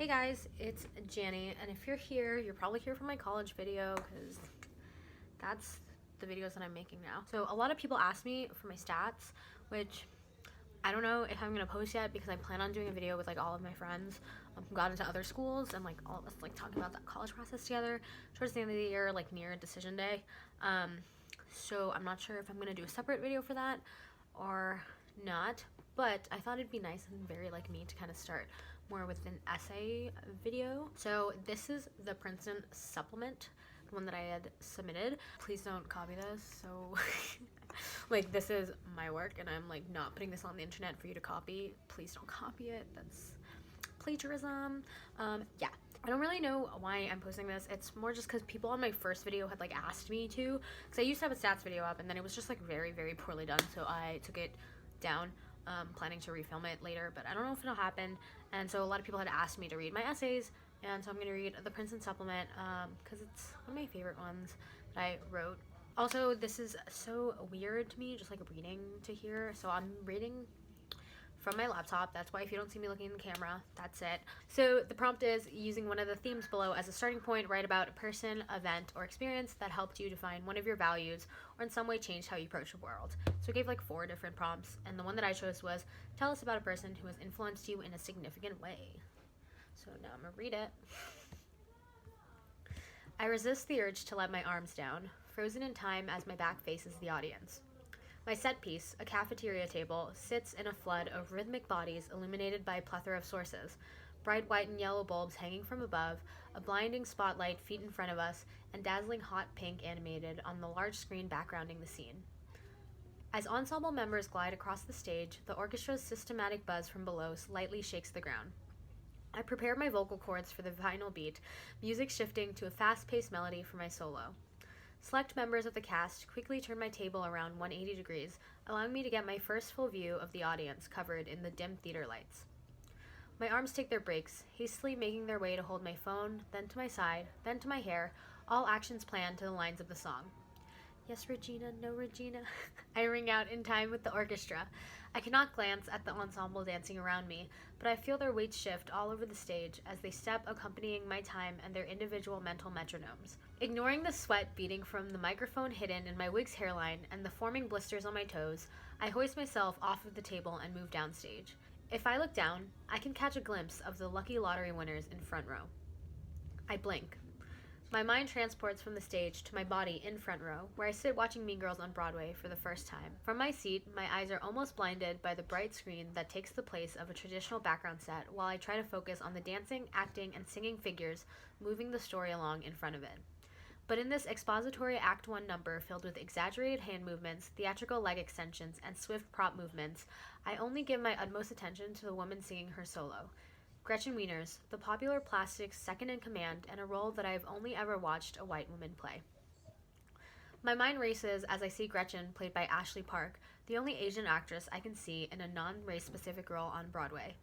Hey guys, it's Jani, and if you're here, you're probably here for my college video because that's the videos that I'm making now. So a lot of people ask me for my stats, which I don't know if I'm gonna post yet because I plan on doing a video with like all of my friends who got into other schools and like all of us like talking about that college process together towards the end of the year, like near decision day. So I'm not sure if I'm gonna do a separate video for that or not, but I thought it'd be nice and very like me to kind of start more with an essay video. So this is the Princeton Supplement, the one that I had submitted. Please don't copy this. So like this is my work and I'm like not putting this on the internet for you to copy. Please don't copy it. That's plagiarism. Yeah. I don't really know why I'm posting this. It's more just because people on my first video had like asked me to, because I used to have a stats video up and then it was just like very, very poorly done, so I took it down, planning to refilm it later, but I don't know if it'll happen. And so a lot of people had asked me to read my essays, and so I'm going to read the Princeton Supplement because it's one of my favorite ones that I wrote. Also, this is so weird to me, just like reading to hear, so I'm reading from my laptop. That's why if you don't see me looking in the camera, that's it. So the prompt is, using one of the themes below as a starting point, write about a person, event, or experience that helped you define one of your values or in some way changed how you approach the world. So I gave like 4 different prompts, and the one that I chose was, tell us about a person who has influenced you in a significant way. So now I'm gonna read it. I resist the urge to let my arms down, frozen in time as my back faces the audience. My set piece, a cafeteria table, sits in a flood of rhythmic bodies illuminated by a plethora of sources, bright white and yellow bulbs hanging from above, a blinding spotlight feet in front of us, and dazzling hot pink animated on the large screen backgrounding the scene. As ensemble members glide across the stage, the orchestra's systematic buzz from below slightly shakes the ground. I prepare my vocal cords for the final beat, music shifting to a fast-paced melody for my solo. Select members of the cast quickly turn my table around 180 degrees, allowing me to get my first full view of the audience covered in the dim theater lights. My arms take their breaks, hastily making their way to hold my phone, then to my side, then to my hair, all actions planned to the lines of the song. Yes, Regina, no, Regina. I ring out in time with the orchestra. I cannot glance at the ensemble dancing around me, but I feel their weight shift all over the stage as they step, accompanying my time and their individual mental metronomes. Ignoring the sweat beading from the microphone hidden in my wig's hairline and the forming blisters on my toes, I hoist myself off of the table and move downstage. If I look down, I can catch a glimpse of the lucky lottery winners in front row. I blink. My mind transports from the stage to my body in front row, where I sit watching Mean Girls on Broadway for the first time. From my seat, my eyes are almost blinded by the bright screen that takes the place of a traditional background set while I try to focus on the dancing, acting, and singing figures moving the story along in front of it. But in this expository Act 1 number filled with exaggerated hand movements, theatrical leg extensions, and swift prop movements, I only give my utmost attention to the woman singing her solo. Gretchen Wieners, the popular plastic's second in command, and a role that I have only ever watched a white woman play. My mind races as I see Gretchen, played by Ashley Park, the only Asian actress I can see in a non-race specific role on Broadway.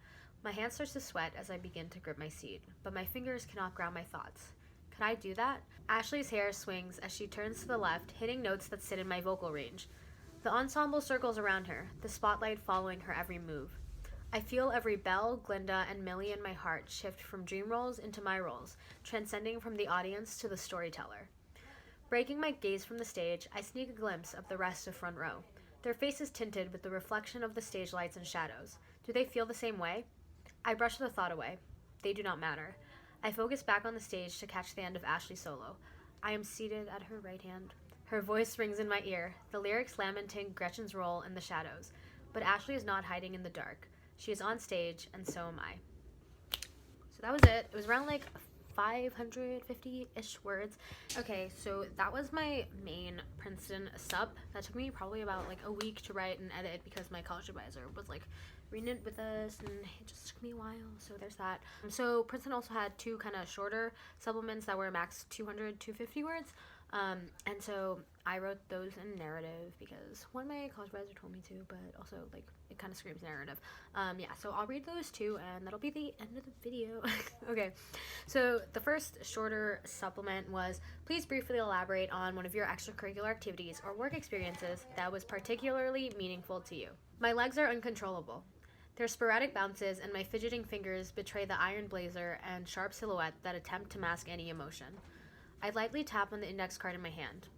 My hand starts to sweat as I begin to grip my seat, but my fingers cannot ground my thoughts. Could I do that? Ashley's hair swings as she turns to the left, hitting notes that sit in my vocal range. The ensemble circles around her, the spotlight following her every move. I feel every Belle, Glinda, and Millie in my heart shift from dream roles into my roles, transcending from the audience to the storyteller. Breaking my gaze from the stage, I sneak a glimpse of the rest of front row. Their faces tinted with the reflection of the stage lights and shadows. Do they feel the same way? I brush the thought away. They do not matter. I focus back on the stage to catch the end of Ashley's solo. I am seated at her right hand. Her voice rings in my ear, the lyrics lamenting Gretchen's role in the shadows. But Ashley is not hiding in the dark. She is on stage, and so am I. So that was it. It was around like 550-ish words. Okay, so that was my main Princeton sup. That took me probably about like a week to write and edit because my college advisor was like reading it with us, and it just took me a while, so there's that. So Princeton also had 2 kind of shorter supplements that were max 200, 250 words. And so I wrote those in narrative because one, my college advisor told me to, but also like it kind of screams narrative. Yeah, so I'll read those 2 and that'll be the end of the video. Okay, so the first shorter supplement was, please briefly elaborate on one of your extracurricular activities or work experiences that was particularly meaningful to you. My legs are uncontrollable. Their sporadic bounces and my fidgeting fingers betray the iron blazer and sharp silhouette that attempt to mask any emotion. I lightly tap on the index card in my hand.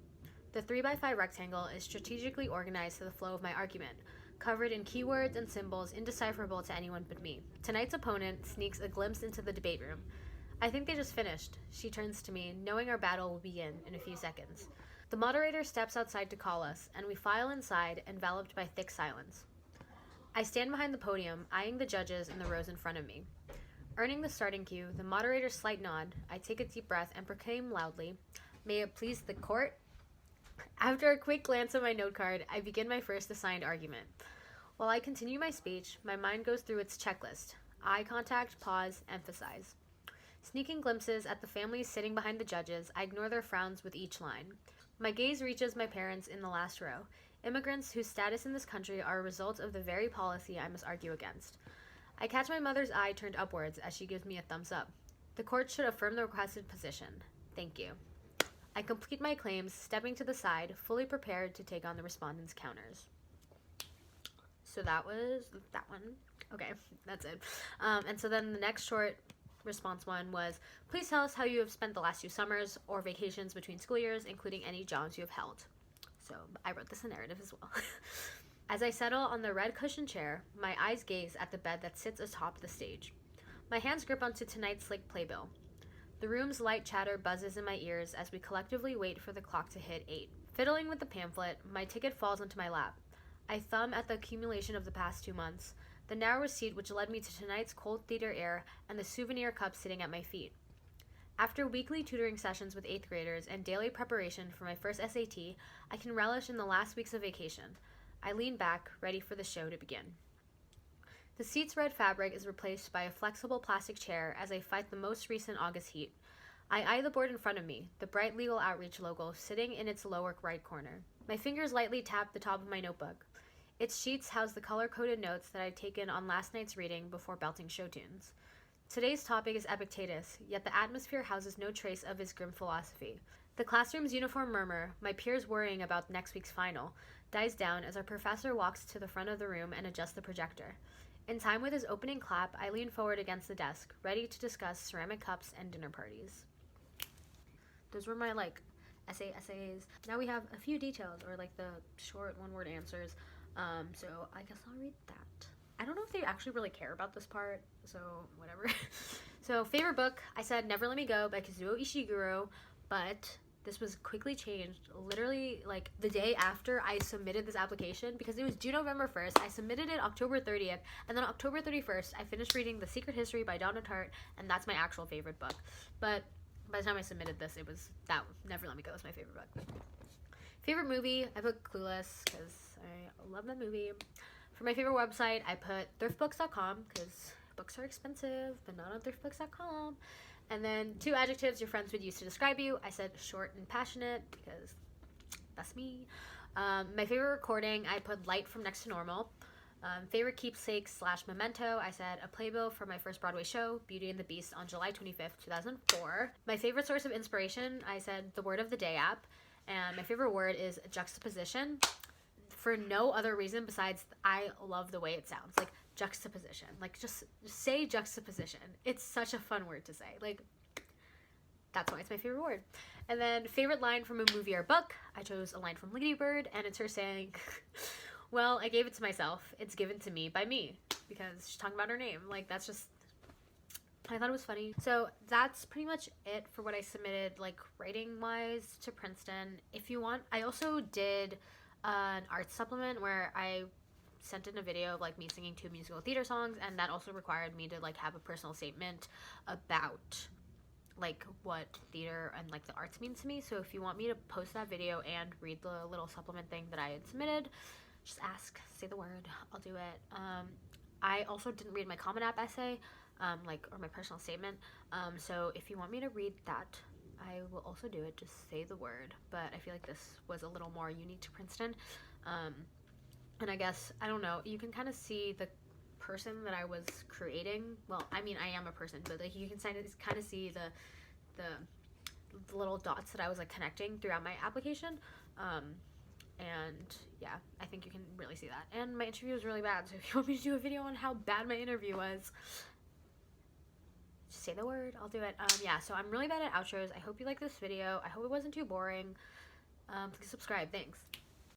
The 3x5 rectangle is strategically organized to the flow of my argument, covered in keywords and symbols indecipherable to anyone but me. Tonight's opponent sneaks a glimpse into the debate room. I think they just finished. She turns to me, knowing our battle will begin in a few seconds. The moderator steps outside to call us, and we file inside, enveloped by thick silence. I stand behind the podium, eyeing the judges in the rows in front of me. Earning the starting cue, the moderator's slight nod, I take a deep breath and proclaim loudly, "May it please the court?" After a quick glance at my note card, I begin my first assigned argument. While I continue my speech, my mind goes through its checklist: eye contact, pause, emphasize. Sneaking glimpses at the families sitting behind the judges, I ignore their frowns with each line. My gaze reaches my parents in the last row, immigrants whose status in this country are a result of the very policy I must argue against. I catch my mother's eye turned upwards as she gives me a thumbs up. The court should affirm the requested position. Thank you. I complete my claims, stepping to the side, fully prepared to take on the respondents' counters. So that was that one. Okay, that's it. And so then the next short response one was, "Please tell us how you have spent the last 2 summers or vacations between school years, including any jobs you have held." So I wrote this in narrative as well. As I settle on the red cushioned chair, my eyes gaze at the bed that sits atop the stage. My hands grip onto tonight's slick playbill. The room's light chatter buzzes in my ears as we collectively wait for the clock to hit 8. Fiddling with the pamphlet, my ticket falls onto my lap. I thumb at the accumulation of the past 2 months, the narrow seat which led me to tonight's cold theater air, and the souvenir cup sitting at my feet. After weekly tutoring sessions with 8th graders and daily preparation for my first SAT, I can relish in the last weeks of vacation. I lean back, ready for the show to begin. The seat's red fabric is replaced by a flexible plastic chair as I fight the most recent August heat. I eye the board in front of me, the bright Legal Outreach logo sitting in its lower right corner. My fingers lightly tap the top of my notebook. Its sheets house the color-coded notes that I'd taken on last night's reading before belting show tunes. Today's topic is Epictetus, yet the atmosphere houses no trace of his grim philosophy. The classroom's uniform murmur, my peers worrying about next week's final, dies down as our professor walks to the front of the room and adjusts the projector. In time with his opening clap, I lean forward against the desk, ready to discuss ceramic cups and dinner parties. Those were my, essays. Now we have a few details, or, the short one-word answers. So I guess I'll read that. I don't know if they actually really care about this part, so whatever. So, favorite book, I said Never Let Me Go by Kazuo Ishiguro, but this was quickly changed literally the day after I submitted this application, because it was due November 1st. I submitted it October 30th, and then October 31st, I finished reading The Secret History by Donna Tartt, and that's my actual favorite book. But by the time I submitted this, it was that Never Let Me Go was my favorite book. Favorite movie, I put Clueless, because I love that movie. For my favorite website, I put thriftbooks.com, because books are expensive, but not on thriftbooks.com. And then 2 adjectives your friends would use to describe you. I said short and passionate, because that's me. My favorite recording, I put Light from Next to Normal. Favorite keepsake / memento, I said a playbill for my first Broadway show, Beauty and the Beast, on July 25th, 2004. My favorite source of inspiration, I said the Word of the Day app. And my favorite word is juxtaposition, for no other reason besides I love the way it sounds. Juxtaposition. Just say juxtaposition. It's such a fun word to say. That's why it's my favorite word. And then favorite line from a movie or book, I chose a line from Lady Bird, and it's her saying, "Well, I gave it to myself. It's given to me by me," because she's talking about her name. That's just, I thought it was funny. So that's pretty much it for what I submitted, writing-wise, to Princeton. If you want, I also did an art supplement where I sent in a video of me singing 2 musical theater songs, and that also required me to have a personal statement about what theater and the arts means to me. So if you want me to post that video and read the little supplement thing that I had submitted, just ask, say the word, I'll do it. I also didn't read my Common App essay, or my personal statement. So if you want me to read that, I will also do it. Just say the word. But I feel like this was a little more unique to Princeton. And I guess, I don't know, you can kind of see the person that I was creating. Well, I mean, I am a person, but you can kind of see the little dots that I was connecting throughout my application. And yeah, I think you can really see that. And my interview was really bad, so if you want me to do a video on how bad my interview was, just say the word, I'll do it. Yeah, so I'm really bad at outros. I hope you like this video. I hope it wasn't too boring. Please subscribe. Thanks.